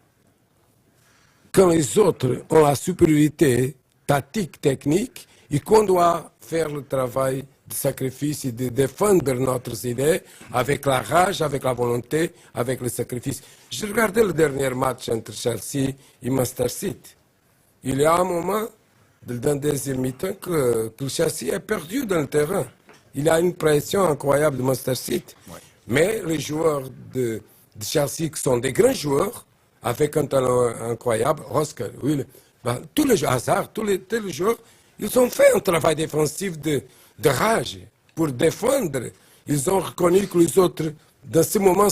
quand les autres ont la supériorité tactique, technique, et qu'on doit faire le travail de sacrifice et de défendre notre idée avec la rage, avec la volonté, avec le sacrifice. J'ai regardé le dernier match entre Chelsea et Manchester City. Il y a un moment, dans le deuxième mi-temps, que le Chelsea est perdu dans le terrain. Il y a une pression incroyable de Manchester City. Ouais. Mais les joueurs de Chelsea, qui sont des grands joueurs, avec un talent incroyable, Oscar, oui, tous les joueurs, Hazard, tous les joueurs, ils ont fait un travail défensif de rage pour défendre. Ils ont reconnu que les autres, dans ce moment,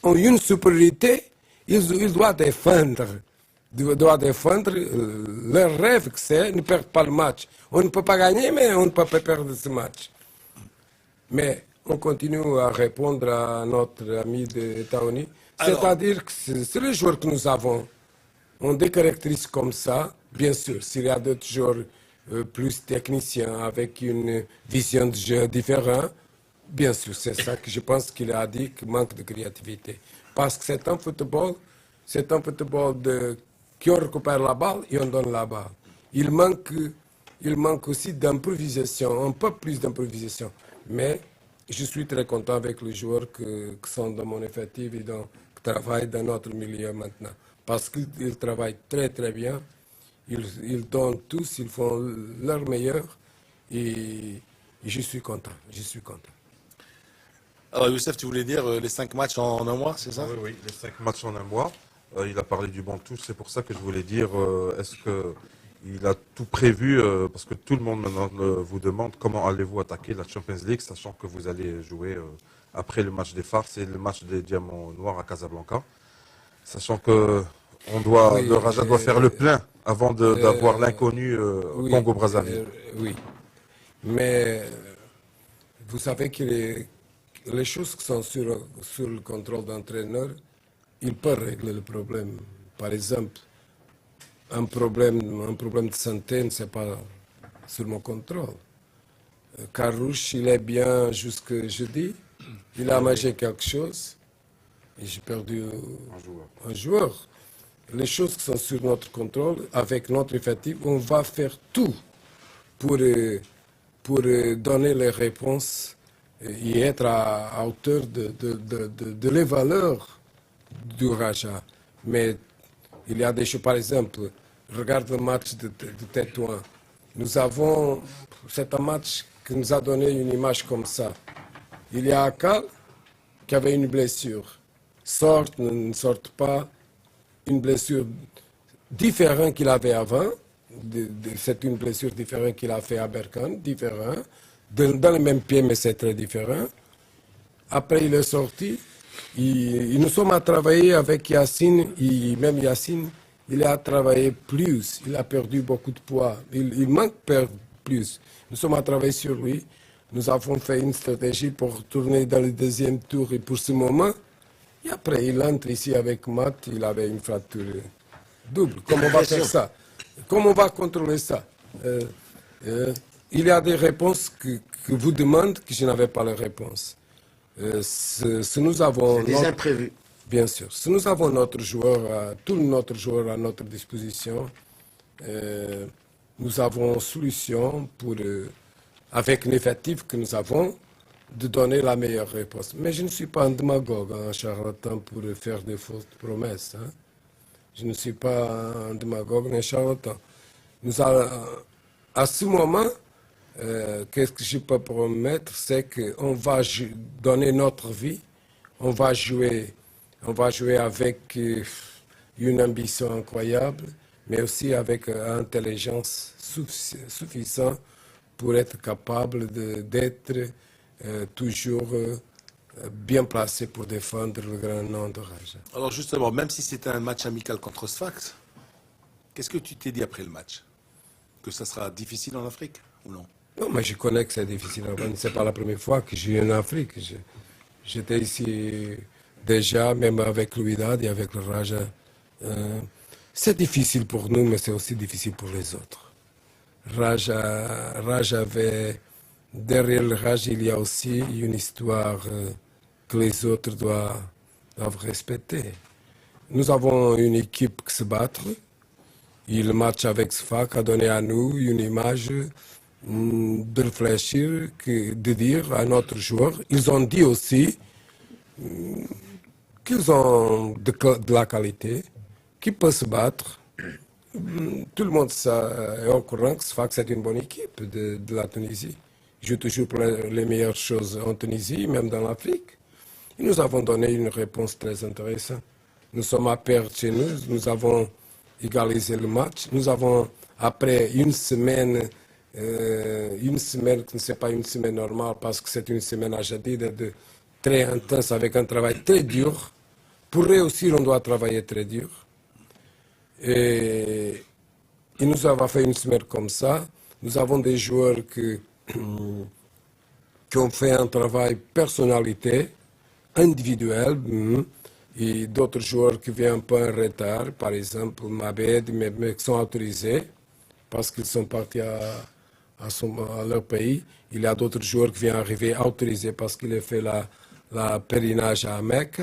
ont une supériorité. Ils doivent défendre. Leur rêve, que c'est ne perdre pas le match. On ne peut pas gagner, mais on ne peut pas perdre ce match. Mais on continue à répondre à notre ami des États-Unis. C'est-à-dire que c'est les joueurs que nous avons ont des caractéristiques comme ça. Bien sûr, s'il y a d'autres joueurs plus techniciens, avec une vision de jeu différente, bien sûr, c'est ça que je pense qu'il a dit, qu'il manque de créativité. Parce que c'est un football qui on récupère la balle et on donne la balle. Il manque aussi d'improvisation, un peu plus d'improvisation. Mais je suis très content avec les joueurs qui sont dans mon effectif et qui travaillent dans notre milieu maintenant. Parce qu'ils travaillent très très bien. Ils donnent tous, ils font leur meilleur. Et je suis content. Alors Youssef, tu voulais dire les 5 matchs en un mois, c'est ça? Oui, les 5 matchs en un mois. Il a parlé du bon touche, c'est pour ça que je voulais dire, est-ce qu'il a tout prévu, parce que tout le monde maintenant vous demande comment allez-vous attaquer la Champions League, sachant que vous allez jouer après le match des phares, c'est le match des Diamants Noirs à Casablanca, sachant que le Raja doit faire le plein avant d'avoir l'inconnu Congo-Brazzaville. Oui, mais vous savez que les choses qui sont sur le contrôle d'entraîneur, il peut régler le problème. Par exemple, un problème de santé, ce n'est pas sur mon contrôle. Carouche, il est bien jusque jeudi. Il a mangé quelque chose. Et j'ai perdu un joueur. Les choses qui sont sur notre contrôle, avec notre effectif, on va faire tout pour donner les réponses et être à hauteur de les valeurs du Raja. Mais il y a des choses, par exemple, regarde le match de Tétouan. C'est un match qui nous a donné une image comme ça. Il y a Akal qui avait une blessure. Ne sorte pas, une blessure différente qu'il avait avant. C'est une blessure différente qu'il a fait à Berkane, différent. Dans le même pied, mais c'est très différent. Après, il est sorti. Nous sommes à travailler avec Yacine, et même Yacine, il a travaillé plus, il a perdu beaucoup de poids, il manque de perdre plus. Nous sommes à travailler sur lui, nous avons fait une stratégie pour tourner dans le deuxième tour et pour ce moment, et après il entre ici avec Matt, il avait une fracture double. Comment on va faire ça? Comment on va contrôler ça? Il y a des réponses que vous demandez que je n'avais pas les réponses. Si nous avons des imprévus. Bien sûr. Si nous avons tous notre joueurs à notre disposition, nous avons solution pour, avec l'effectif que nous avons, de donner la meilleure réponse. Mais je ne suis pas un démagogue, un charlatan pour faire des fausses promesses. Hein. Je ne suis pas un démagogue, un charlatan. À ce moment, qu'est-ce que je peux promettre, c'est qu'on va donner notre vie, on va jouer avec une ambition incroyable, mais aussi avec une intelligence suffisante pour être capable d'être toujours bien placé pour défendre le grand nom de Raja. Alors justement, même si c'était un match amical contre Sfax, qu'est-ce que tu t'es dit après le match? Que ça sera difficile en Afrique ou non? Non, mais je connais que c'est difficile. Ce n'est pas la première fois que je viens en Afrique. J'étais ici déjà, même avec l'Ouidad et avec le Raja. C'est difficile pour nous, mais c'est aussi difficile pour les autres. Raja avait... Derrière le Raja, il y a aussi une histoire que les autres doivent respecter. Nous avons une équipe qui se bat. Et le match avec Sfax a donné à nous une image de réfléchir, de dire à notre joueur. Ils ont dit aussi qu'ils ont de la qualité, qu'ils peuvent se battre. Tout le monde est au courant que Sfax est une bonne équipe de la Tunisie. joue toujours pour les meilleures choses en Tunisie, même dans l'Afrique. Et nous avons donné une réponse très intéressante. Nous sommes à perdre chez nous, nous avons égalisé le match. Nous avons, après une semaine qui ne c'est pas une semaine normale parce que c'est une semaine à Jadid, très intense avec un travail très dur. Pour réussir, on doit travailler très dur. Et nous avons fait une semaine comme ça. Nous avons des joueurs qui ont fait un travail personnalité, individuel, et d'autres joueurs qui viennent un peu en retard, par exemple Mabed, mais qui sont autorisés parce qu'ils sont partis à leur pays. Il y a d'autres joueurs qui viennent arriver autorisés parce qu'ils ont fait la pèlerinage à Mecque.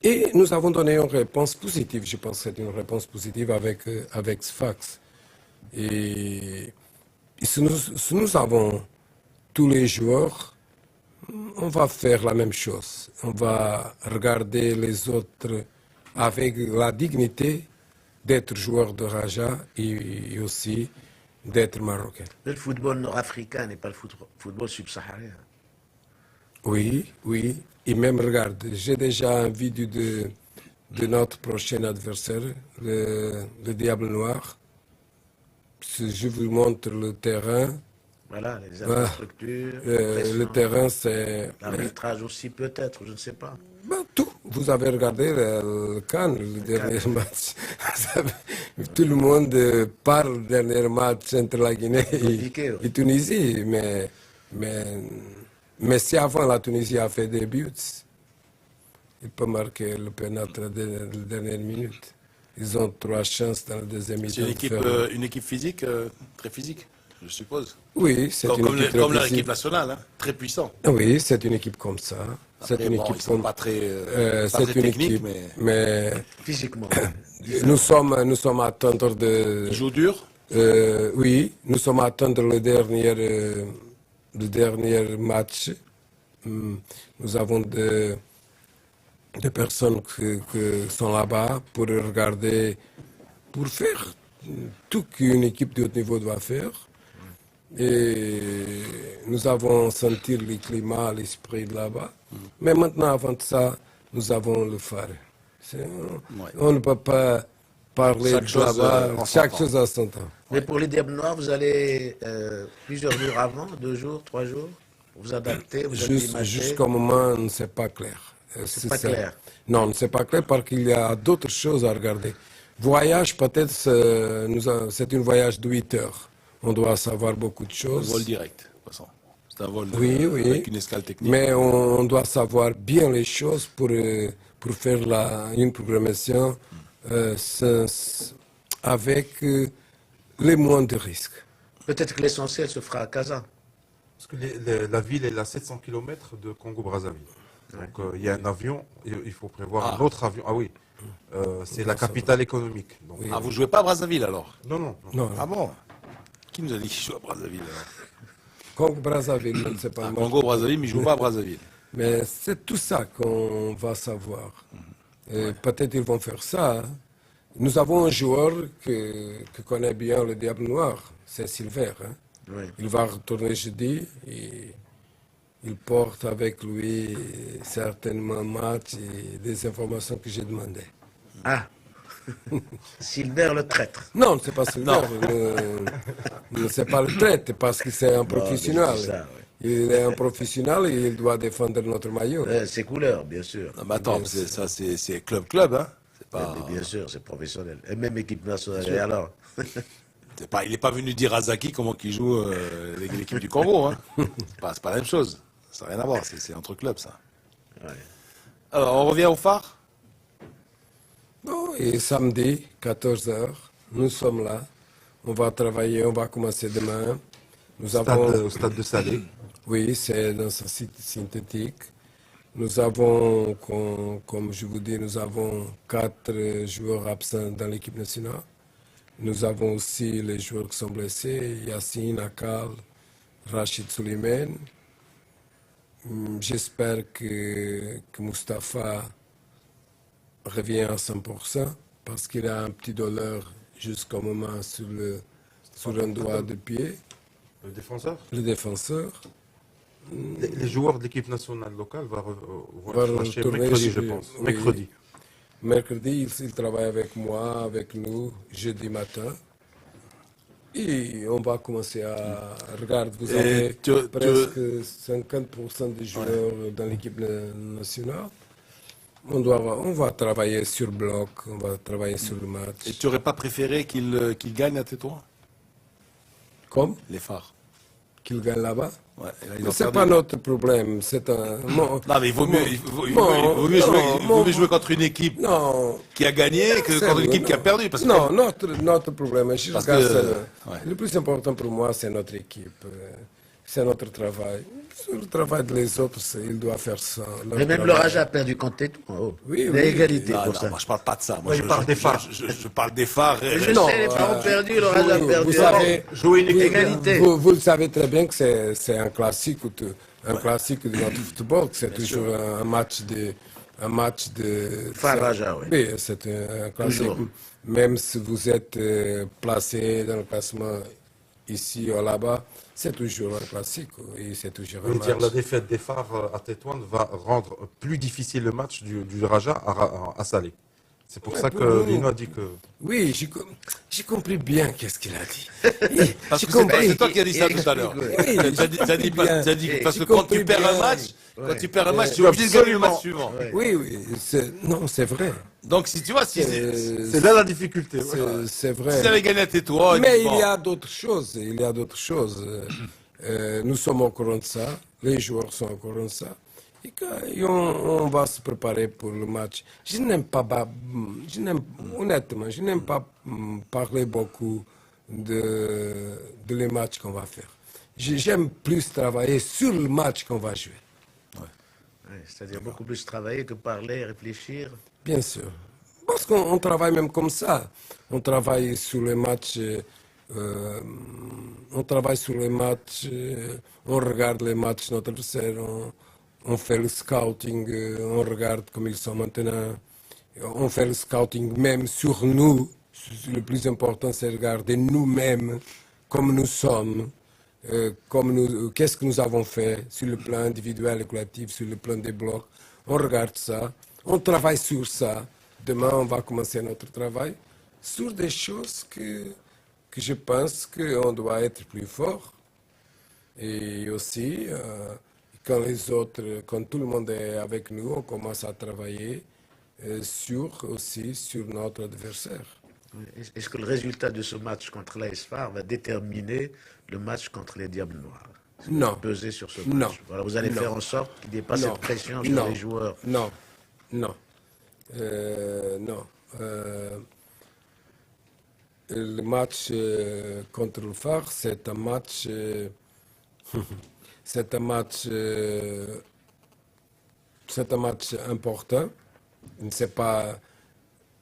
Et nous avons donné une réponse positive. Je pense que c'est une réponse positive avec Sfax. Et si nous avons tous les joueurs, on va faire la même chose. On va regarder les autres avec la dignité d'être joueur de Raja et aussi d'être marocain. Le football nord-africain n'est pas le football subsaharien. Oui, oui. Et même, regarde, j'ai déjà un vidéo de notre prochain adversaire, le Diable Noir. Je vous montre le terrain. Voilà, les infrastructures. Le terrain, c'est... L'arbitrage aussi, peut-être, je ne sais pas. Ben, tout. Vous avez regardé le Cannes, le dernier match. Tout le monde parle du dernier match entre la Guinée et Tunisie. Mais si avant la Tunisie a fait des buts, il peut marquer le pénalty de la dernière minute. Ils ont 3 chances dans la deuxième mi-temps. C'est une équipe physique, très physique, je suppose. Oui, c'est une équipe comme l'équipe nationale, hein, très puissant. Oui, c'est une équipe comme ça. C'est une équipe pas très technique, mais physiquement. Nous sommes à attendre de... Ils jouent dur. Oui, nous sommes à attendre le dernier match. Nous avons des personnes qui sont là-bas pour regarder, pour faire tout qu'une équipe de haut niveau doit faire. Et nous avons senti le climat, l'esprit de là-bas. Mais maintenant, avant de ça, nous avons le phare. On ne peut pas parler de là-bas, chaque chose à son temps. Mais pour les Diables Noirs, vous allez plusieurs jours avant, 2 jours, 3 jours, vous adapter, vous jusqu'au moment, ce n'est pas clair. C'est pas clair. Non, ce n'est pas clair parce qu'il y a d'autres choses à regarder. Voyage, peut-être, c'est un voyage de 8 heures. On doit savoir beaucoup de choses. Un vol direct, de toute façon. C'est un vol avec une escale technique. Mais on doit savoir bien les choses pour faire une programmation avec les moins de risques. Peut-être que l'essentiel se fera à Casa. Parce que la ville est à 700 km de Congo-Brazzaville. Donc il y a un avion, il faut prévoir un autre avion. Ah oui, c'est la capitale économique. Donc, Ah, vous ne jouez pas à Brazzaville alors? Non. Ah bon? Qui nous a dit qu'il joue à Brazzaville alors? Congo-Brazzaville, je ne sais pas. Congo-Brazzaville, mais il ne joue pas à Brazzaville. Mais c'est tout ça qu'on va savoir. Peut-être qu'ils vont faire ça. Hein. Nous avons un joueur qui connaît bien le Diable Noir, c'est Silver. Hein. Oui. Il va retourner jeudi et il porte avec lui certainement un match et des informations que j'ai demandées. Ah, Silver le traître. Non, c'est pas Silver. C'est pas le traître parce que c'est un professionnel. Ça, oui. Il est un professionnel et il doit défendre notre maillot. Ses couleurs, bien sûr. Non, mais attends, ça c'est club, hein? Pas... Mais bien sûr, c'est professionnel. Et même équipe nationale. Et alors il n'est pas venu dire à Zaki comment il joue l'équipe du Congo. Hein. C'est pas la même chose. Ça n'a rien à voir. C'est entre clubs, ça. Ouais. Alors, on revient au phare. Bon, et samedi, 14h, nous sommes là. On va travailler, on va commencer demain. Au stade de Salé. Oui, c'est dans un site synthétique. Nous avons, comme je vous dis, nous avons 4 joueurs absents dans l'équipe nationale. Nous avons aussi les joueurs qui sont blessés, Yassine, Akal, Rachid Souleymane. J'espère que Mustapha revient à 100% parce qu'il a un petit douleur jusqu'au moment sur un doigt de pied. Le défenseur. Le défenseur. Les joueurs de l'équipe nationale locale vont Va être lâchés retourner mercredi, chez- je pense. oui. Mercredi. Mercredi, il travaille avec moi, avec nous, jeudi matin. Et on va commencer à regarder. Vous Et avez tu- presque 50% des joueurs dans l'équipe nationale. On va travailler sur bloc, on va travailler sur le match. Et tu n'aurais pas préféré qu'il gagne à Tétouan? Comme Les phares. qu'il gagne là-bas. Ouais, et là, ils ont C'est perdu. pas notre problème. C'est un. Non, mais il vaut mieux, Bon, vaut mieux non, jouer, il vaut bon, mieux jouer contre une équipe Non. qui a gagné que C'est contre une vrai, équipe qui a non. perdu. Parce que Non, notre problème, je Parce regarde que, ça, ouais. le plus important pour moi, c'est notre équipe. C'est notre travail. Sur le travail des autres, il doit faire ça. leur Mais même le travail. Raja a perdu contre Tétouan. Oh. Oui, Il y a oui. égalité non, pour non, ça. moi je parle pas de ça. Moi, je parle des phares. Je parle des phares. Je Non, sais, les Phares ont perdu, le Raja a perdu. Vous savez, Jouer une équipe. Égalité. vous le savez très bien que c'est un classique, un classique de notre football, que c'est toujours un match de Phare Raja, oui. Oui, c'est un classique. Toujours. Même si vous êtes placé dans le classement ici ou là-bas, c'est toujours un classique. Et c'est toujours Je un veux dire, la match. défaite des phares à Tétouan va rendre plus difficile le match du Raja à Salé. C'est pour ça pour que nous- Lino a dit que. Oui, j'ai compris bien qu'est-ce qu'il a dit. Parce J'ai que compris. c'est toi qui as dit ça tout à l'heure. Oui, T'as dit- t'as dit pas- bien. t'as dit- Parce que J'ai quand tu compris perds un bien. match, quand tu perds un match, tu Oui, es obligé de gagner le match absolument. suivant. Oui, non, c'est vrai. Donc si tu vois, si C'est là la difficulté. ouais. C'est si vrai. t'avais gagné à Tétouan, Mais bon, il y a d'autres choses. Il y a d'autres choses. Nous sommes au courant de ça. Les joueurs sont au courant de ça. Et on va se préparer pour le match. Honnêtement, je n'aime pas parler beaucoup de les matchs qu'on va faire. J'aime plus travailler sur le match qu'on va jouer. Ouais, c'est-à-dire beaucoup plus travailler que parler, réfléchir. Bien sûr. Parce qu'on travaille même comme ça. On travaille sur les matchs. On travaille sur les matchs. On regarde les matchs de notre adversaire. On fait le scouting. On regarde comme ils sont maintenant. On fait le scouting même sur nous. Le plus important, c'est de regarder nous-mêmes comme nous sommes. Qu'est-ce que nous avons fait sur le plan individuel et collectif, sur le plan des blocs. On regarde ça, on travaille sur ça. Demain, on va commencer notre travail sur des choses que je pense qu'on doit être plus fort. Et aussi, quand tout le monde est avec nous, on commence à travailler sur notre adversaire. Est-ce que le résultat de ce match contre l'AS Phare va déterminer le match contre les Diables Noirs? Est-ce que Non. vous pesez sur ce Non. match. Voilà, vous allez Non. faire en sorte qu'il n'y ait pas Non. cette pression sur Non. les joueurs. Non, non, non. Le match contre le Phare, c'est un match, c'est un match, c'est un match important. C'est pas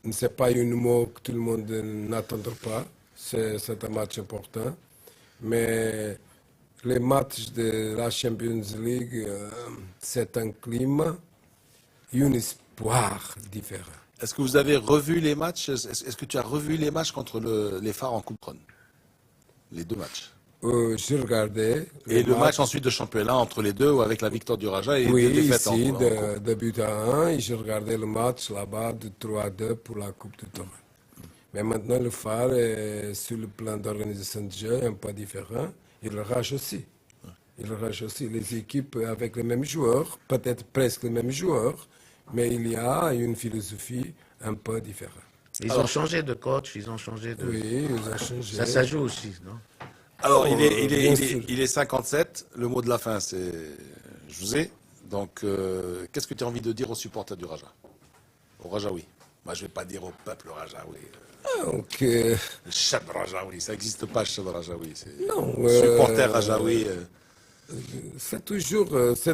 un mot que tout le monde n'attendra pas. C'est un match important. Mais les matchs de la Champions League, c'est un climat et un espoir différent. est-ce que vous avez revu les matchs? Est-ce que tu as revu les matchs contre les phares en Coupe Rhône? Les deux matchs. J'ai regardé. Et le match ensuite de championnat entre les deux ou avec la victoire du Raja et Oui, deux défaites ici, en de but à 1, et j'ai regardé le match là-bas de 3-2 pour la Coupe de Thomas. Mais maintenant, le Phare est sur le plan d'organisation de jeu un peu différent. Il rage aussi. Il rage aussi les équipes avec les mêmes joueurs, peut-être presque les mêmes joueurs, mais il y a une philosophie un peu différente. Ils ont changé de coach, ils ont changé de... Oui, ils ont changé. Ça joue aussi, non? Alors, bien sûr. il est 57. Le mot de la fin, c'est José. Donc, qu'est-ce que tu as envie de dire aux supporters du Raja? Au Rajaoui. Moi, je ne vais pas dire au peuple Rajaoui. Donc, Le Chad Rajaoui, ça n'existe pas, Chad Rajaoui. C'est non, supporter Rajaoui. c'est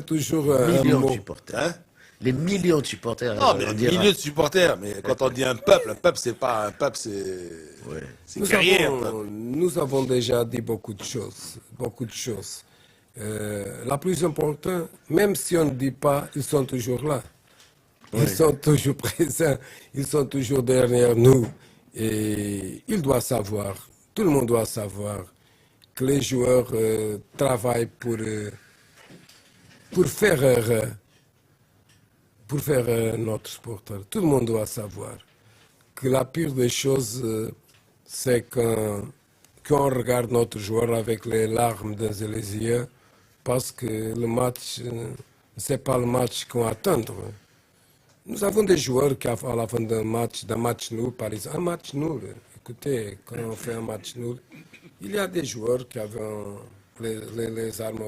toujours un Millions mot. de supporters. Hein? Les millions de supporters. Non, mais on dira. milieu de supporters. Mais quand on dit un peuple, c'est pas un peuple, c'est Ouais. c'est guerrier, un peuple. Nous avons déjà dit beaucoup de choses. La plus importante, même si on ne dit pas, ils sont toujours là. Ils sont toujours présents, ils sont toujours derrière nous. Et il doit savoir, tout le monde doit savoir que les joueurs travaillent pour faire notre sport. Tout le monde doit savoir que la pire des choses, c'est quand regarde notre joueur avec les larmes dans les yeux, parce que le match, c'est pas le match qu'on attend. Nous avons des joueurs qui, à la fin d'un match nul, par exemple, un match nul. Écoutez, quand on fait un match nul, il y a des joueurs qui avaient les armes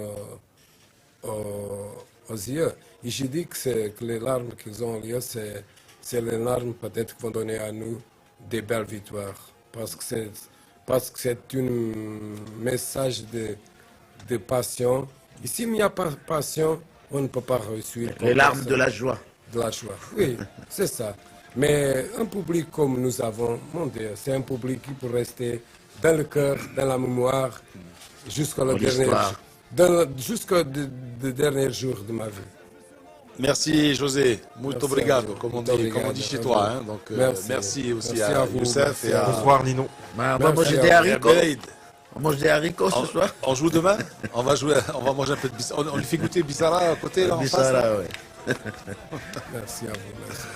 aux yeux. Et je dis que les larmes qu'ils ont aux yeux, c'est les larmes peut-être qui vont donner à nous des belles victoires. Parce que c'est un message de passion. Et s'il n'y a pas de passion, on ne peut pas réussir. Les larmes de la joie. De la joie, oui, c'est ça. Mais un public comme nous avons, mon Dieu, c'est un public qui peut rester dans le cœur, dans la mémoire, jusqu'au dernier jour de ma vie. Merci José, muito obrigado, comme on dit chez toi. Hein. Donc, merci aussi à Youssef et à... Bonsoir Nino. On va manger des haricots. On mange des haricots ce soir. On joue demain. On va manger un peu de bissara. On lui fait goûter bissara à côté, là, en face. Bissara, oui. Merci à vous. Merci.